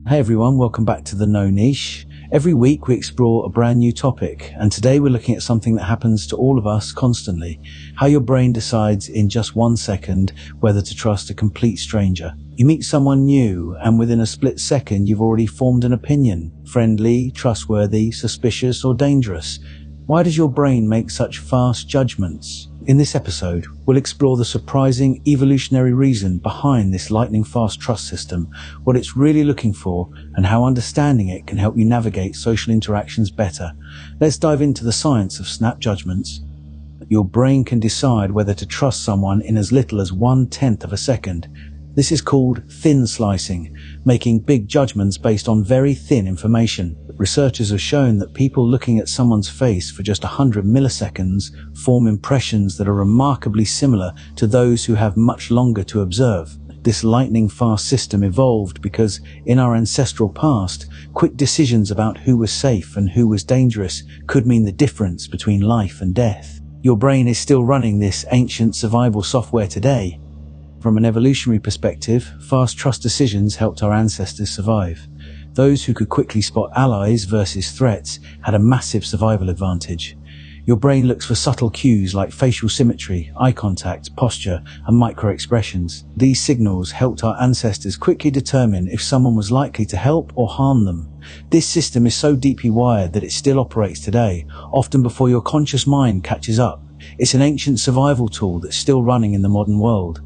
Hey everyone, welcome back to the No Niche. Every week we explore a brand new topic, and today we're looking at something that happens to all of us constantly: how your brain decides in just 1 second whether to trust a complete stranger. You meet someone new, and within a split second you've already formed an opinion: friendly, trustworthy, suspicious, or dangerous. Why does your brain make such fast judgments? In this episode, we'll explore the surprising evolutionary reason behind this lightning-fast trust system, what it's really looking for, and how understanding it can help you navigate social interactions better. Let's dive into the science of snap judgments. Your brain can decide whether to trust someone in as little as 1/10 of a second. This is called thin slicing, making big judgments based on very thin information. Researchers have shown that people looking at someone's face for just 100 milliseconds form impressions that are remarkably similar to those who have much longer to observe. This lightning-fast system evolved because, in our ancestral past, quick decisions about who was safe and who was dangerous could mean the difference between life and death. Your brain is still running this ancient survival software today. From an evolutionary perspective, fast trust decisions helped our ancestors survive. Those who could quickly spot allies versus threats had a massive survival advantage. Your brain looks for subtle cues like facial symmetry, eye contact, posture, and micro-expressions. These signals helped our ancestors quickly determine if someone was likely to help or harm them. This system is so deeply wired that it still operates today, often before your conscious mind catches up. It's an ancient survival tool that's still running in the modern world.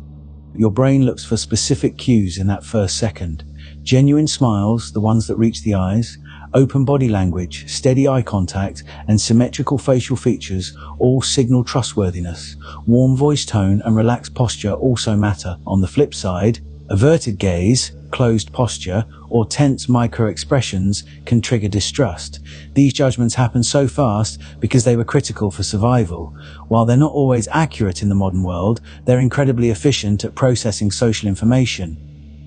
Your brain looks for specific cues in that first second. Genuine smiles, the ones that reach the eyes, open body language, steady eye contact, and symmetrical facial features all signal trustworthiness. Warm voice tone and relaxed posture also matter. On the flip side, averted gaze, closed posture, or tense micro-expressions can trigger distrust. These judgments happen so fast because they were critical for survival. While they're not always accurate in the modern world, they're incredibly efficient at processing social information.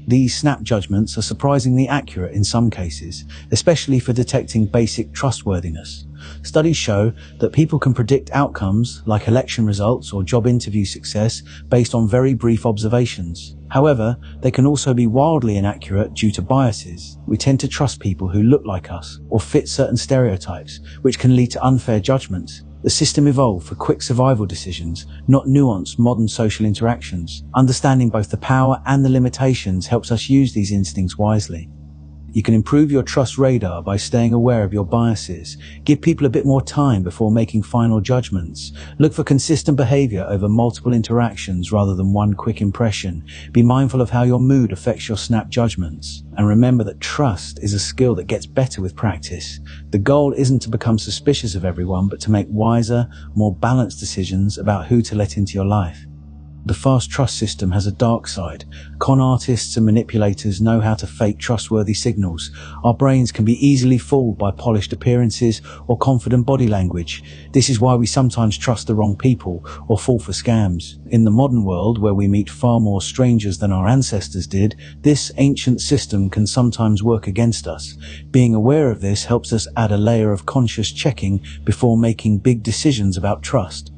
These snap judgments are surprisingly accurate in some cases, especially for detecting basic trustworthiness. Studies show that people can predict outcomes, like election results or job interview success, based on very brief observations. However, they can also be wildly inaccurate due to biases. We tend to trust people who look like us or fit certain stereotypes, which can lead to unfair judgments. The system evolved for quick survival decisions, not nuanced modern social interactions. Understanding both the power and the limitations helps us use these instincts wisely. You can improve your trust radar by staying aware of your biases. Give people a bit more time before making final judgments. Look for consistent behavior over multiple interactions rather than one quick impression. Be mindful of how your mood affects your snap judgments. And remember that trust is a skill that gets better with practice. The goal isn't to become suspicious of everyone, but to make wiser, more balanced decisions about who to let into your life. The fast trust system has a dark side. Con artists and manipulators know how to fake trustworthy signals. Our brains can be easily fooled by polished appearances or confident body language. This is why we sometimes trust the wrong people or fall for scams. In the modern world, where we meet far more strangers than our ancestors did, this ancient system can sometimes work against us. Being aware of this helps us add a layer of conscious checking before making big decisions about trust.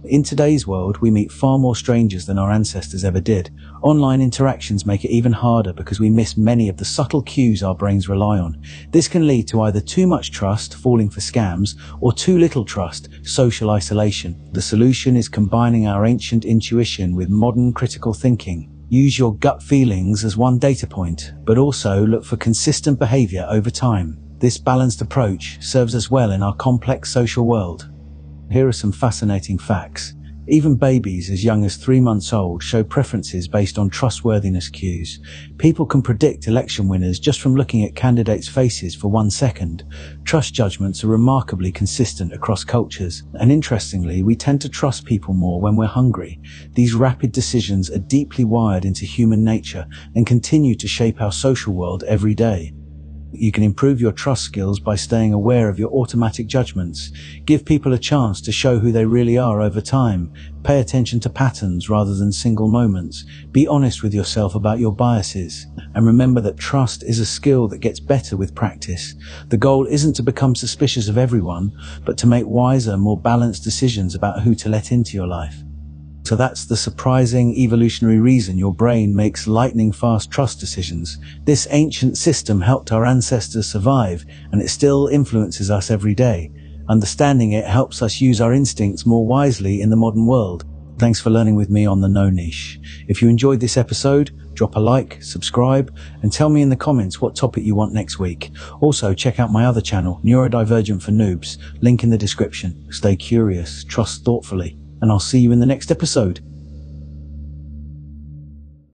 In today's world, we meet far more strangers than our ancestors ever did. Online interactions make it even harder because we miss many of the subtle cues our brains rely on. This can lead to either too much trust, falling for scams, or too little trust, social isolation. The solution is combining our ancient intuition with modern critical thinking. Use your gut feelings as one data point, but also look for consistent behavior over time. This balanced approach serves us well in our complex social world. Here are some fascinating facts. Even babies as young as 3 months old show preferences based on trustworthiness cues. People can predict election winners just from looking at candidates' faces for 1 second. Trust judgments are remarkably consistent across cultures. And interestingly, we tend to trust people more when we're hungry. These rapid decisions are deeply wired into human nature and continue to shape our social world every day. You can improve your trust skills by staying aware of your automatic judgments. Give people a chance to show who they really are over time. Pay attention to patterns rather than single moments. Be honest with yourself about your biases. And remember that trust is a skill that gets better with practice. The goal isn't to become suspicious of everyone, but to make wiser, more balanced decisions about who to let into your life. So that's the surprising evolutionary reason your brain makes lightning-fast trust decisions. This ancient system helped our ancestors survive, and it still influences us every day. Understanding it helps us use our instincts more wisely in the modern world. Thanks for learning with me on the No Niche. If you enjoyed this episode, drop a like, subscribe, and tell me in the comments what topic you want next week. Also, check out my other channel, Neurodivergent for Noobs, link in the description. Stay curious, trust thoughtfully, and I'll see you in the next episode.